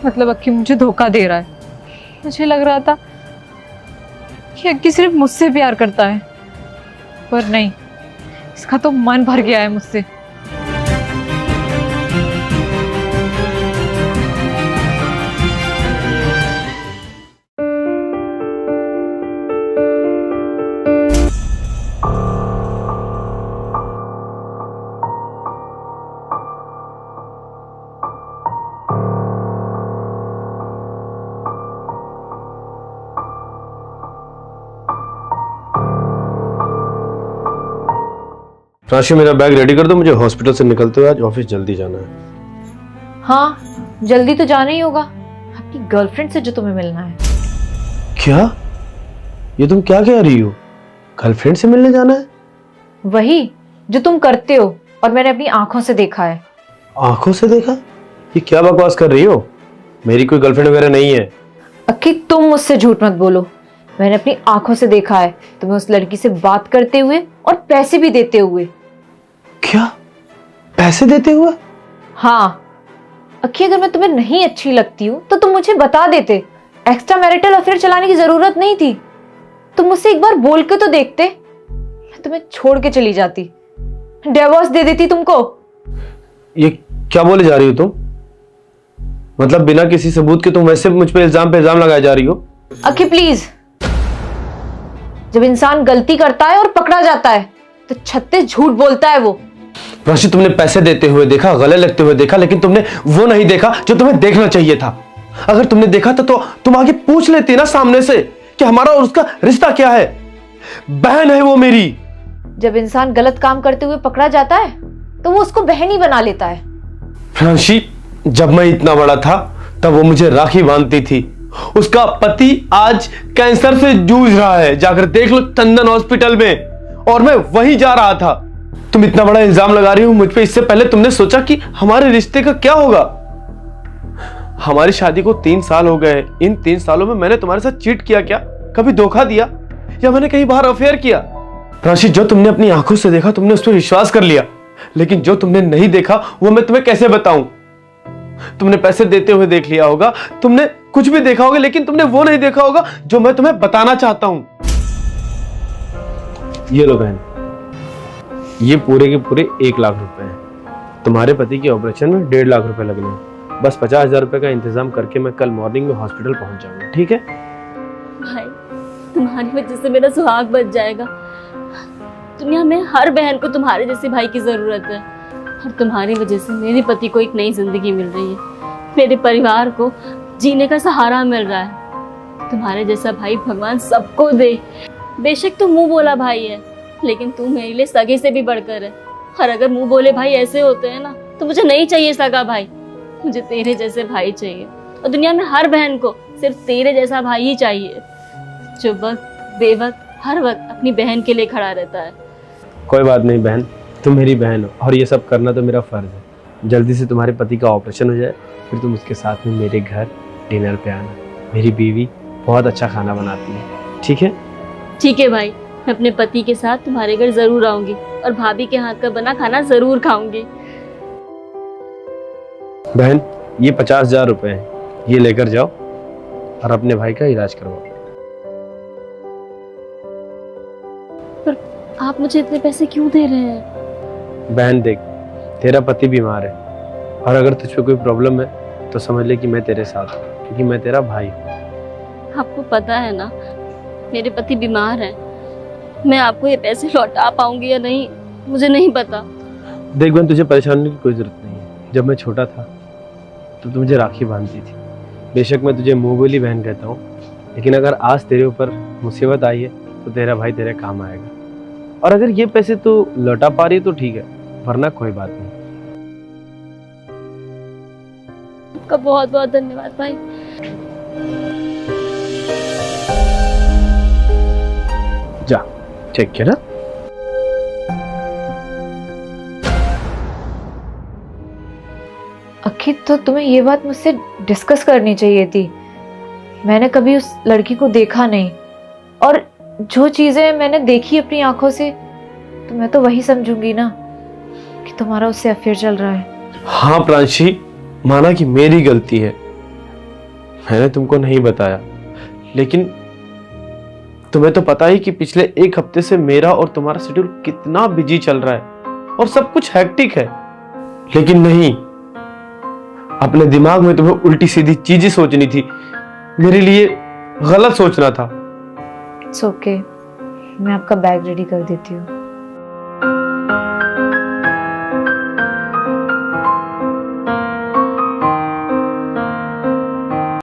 मतलब अक्की मुझे धोखा दे रहा है। मुझे लग रहा था कि अक्की सिर्फ मुझसे प्यार करता है, पर नहीं, इसका तो मन भर गया है मुझसे। राशि, मेरा बैग रेडी कर दो, मुझे हॉस्पिटल से निकलते हुए आज ऑफिस जल्दी जाना है। हाँ, जल्दी तो जाना ही होगा, आपकी गर्लफ्रेंड से जो तुम्हें मिलना है। क्या? ये तुम क्या कह रही हो? गर्लफ्रेंड से मिलने जाना है? वही जो तुम करते हो और मैंने अपनी आंखों से देखा है। आंखों से देखा? ये क्या बकवास कर रही हो? मेरी कोई गर्लफ्रेंड वगैरह नहीं है। अक्की, तुम मुझसे झूठ मत बोलो। मैंने अपनी आंखों से देखा है तुम्हें उस लड़की से बात करते हुए और पैसे भी देते हुए। क्या? पैसे देते हुए? हाँ अक्की, अगर मैं तुम्हें नहीं अच्छी लगती हूँ तो तुम मुझे बता देते। एक्स्ट्रा मैरिटल अफेयर चलाने की जरूरत नहीं थी। तुम मुझसे एक बार बोल के तो देखते, मैं तुम्हें छोड़ के चली जाती, डिवोर्स दे देती तुमको। ये क्या बोले जा रही हो तुम? मतलब बिना किसी सबूत के तुम वैसे मुझ पे इल्जाम लगाए जा रही हो? अक्की प्लीज, जब इंसान गलती करता है और पकड़ा जाता है तो 36 झूठ बोलता है वो। राशि, तुमने पैसे देते हुए देखा, गले लगते हुए देखा, लेकिन तुमने वो नहीं देखा जो तुम्हें देखना चाहिए था। अगर तुमने देखा था तो तुम आगे पूछ लेती ना सामने से कि हमारा और उसका रिश्ता क्या है। बहन है वो मेरी। जब इंसान गलत काम करते हुए पकड़ा जाता है तो वो उसको बहन ही बना लेता है। राशि, जब मैं इतना बड़ा था तब वो मुझे राखी बांधती थी। उसका पति आज कैंसर से जूझ रहा है, जाकर देख लो चंदन हॉस्पिटल में, और मैं वहीं जा रहा था। तुम इतना बड़ा इल्जाम लगा रही हो मुझ पे। इससे पहले तुमने सोचा कि हमारे रिश्ते का क्या होगा? हमारी शादी को 3 साल हो गए। इन 3 सालों में मैंने तुम्हारे साथ चीट किया क्या? कभी धोखा दिया या मैंने कहीं बाहर अफेयर किया? राशि, जो तुमने अपनी आंखों से देखा तुमने उस पर विश्वास कर लिया, लेकिन जो तुमने नहीं देखा वो मैं तुम्हें कैसे बताऊं? तुमने पैसे देते हुए देख लिया होगा, तुमने कुछ भी देखा होगा, लेकिन तुमने वो नहीं देखा होगा जो मैं तुम्हें बताना चाहता हूं। ये लो बहन, ये पूरे के पूरे 1 लाख रुपए हैं। तुम्हारे पति के ऑपरेशन में 1.5 लाख रुपए लगने हैं। बस 50,000 रुपए का इंतजाम करके मैं कल मॉर्निंग में हॉस्पिटल पहुंच जाऊंगा, ठीक है? भाई, तुम्हारी वजह से मेरा सुहाग बच जाएगा। दुनिया में हर बहन को तुम्हारे जैसे भाई की जरूरत है, और तुम्हारी वजह से मेरे पति को एक नई जिंदगी मिल रही है। मेरे परिवार को जीने का सहारा मिल रहा है। तुम्हारे जैसा भाई भगवान सबको दे। बेशक तू मुंह बोला भाई है, लेकिन तू मेरे लिए सगे से भी बढ़कर है। और अगर मुंह बोले भाई ऐसे होते हैं ना, तो मुझे नहीं चाहिए सगा भाई, मुझे तेरे जैसे भाई चाहिए। और दुनिया में हर बहन को सिर्फ तेरे जैसा भाई ही चाहिए, जो वक्त बेवक्त हर वक्त अपनी बहन के लिए खड़ा रहता है। कोई बात नहीं बहन, तुम मेरी बहन हो और ये सब करना तो मेरा फर्ज है। जल्दी से तुम्हारे पति का ऑपरेशन हो जाए, फिर तुम उसके साथ में मेरे घर डिनर पे आना। मेरी बीवी बहुत अच्छा खाना बनाती है, ठीक है? ठीक है भाई, मैं अपने पति के साथ तुम्हारे घर जरूर आऊंगी और भाभी के हाथ का बना खाना जरूर खाऊंगी। बहन, ये 50,000 रुपए हैं, ये लेकर जाओ और अपने भाई का इलाज करवाओ। पर आप मुझे इतने पैसे क्यों दे रहे हैं? बहन देख, तेरा पति बीमार है और अगर तुझ पे कोई प्रॉब्लम है तो समझ ले कि मैं तेरे साथ हूँ, क्योंकि मैं तेरा भाई हूँ। आपको पता है ना, मेरे पति बीमार हैं। मैं आपको ये पैसे लौटा पाऊंगी या नहीं मुझे नहीं पता। देख बहन, तुझे परेशान होने की कोई जरूरत नहीं है। जब मैं छोटा था तो तू मुझे राखी बांधती थी। बेशक मैं तुझे मुंह बोली बहन कहता हूँ, लेकिन अगर आज तेरे ऊपर मुसीबत आई है तो तेरा भाई तेरे काम आएगा। और अगर ये पैसे तू लौटा पा रही है तो ठीक है, वरना कोई बात नहीं। आपका बहुत बहुत धन्यवाद भाई। जा, ठीक है ना? अक्की, तो तुम्हें ये बात मुझसे डिस्कस करनी चाहिए थी। मैंने कभी उस लड़की को देखा नहीं, और जो चीजें मैंने देखी अपनी आंखों से तो मैं तो वही समझूंगी ना कि तुम्हारा उससे अफेयर चल रहा है। हाँ प्रांशी, माना कि मेरी गलती है, मैंने तुमको नहीं बताया, लेकिन तुम्हें तो पता ही कि पिछले एक हफ्ते से मेरा और तुम्हारा शेड्यूल कितना बिजी चल रहा है और सब कुछ हेक्टिक है। लेकिन नहीं, अपने दिमाग में तुम्हें उल्टी सीधी चीजें सोचनी थी, मेरे लिए गलत सोचना था। इट्स ओके, मैं आपका बैग रेडी कर देती हूँ।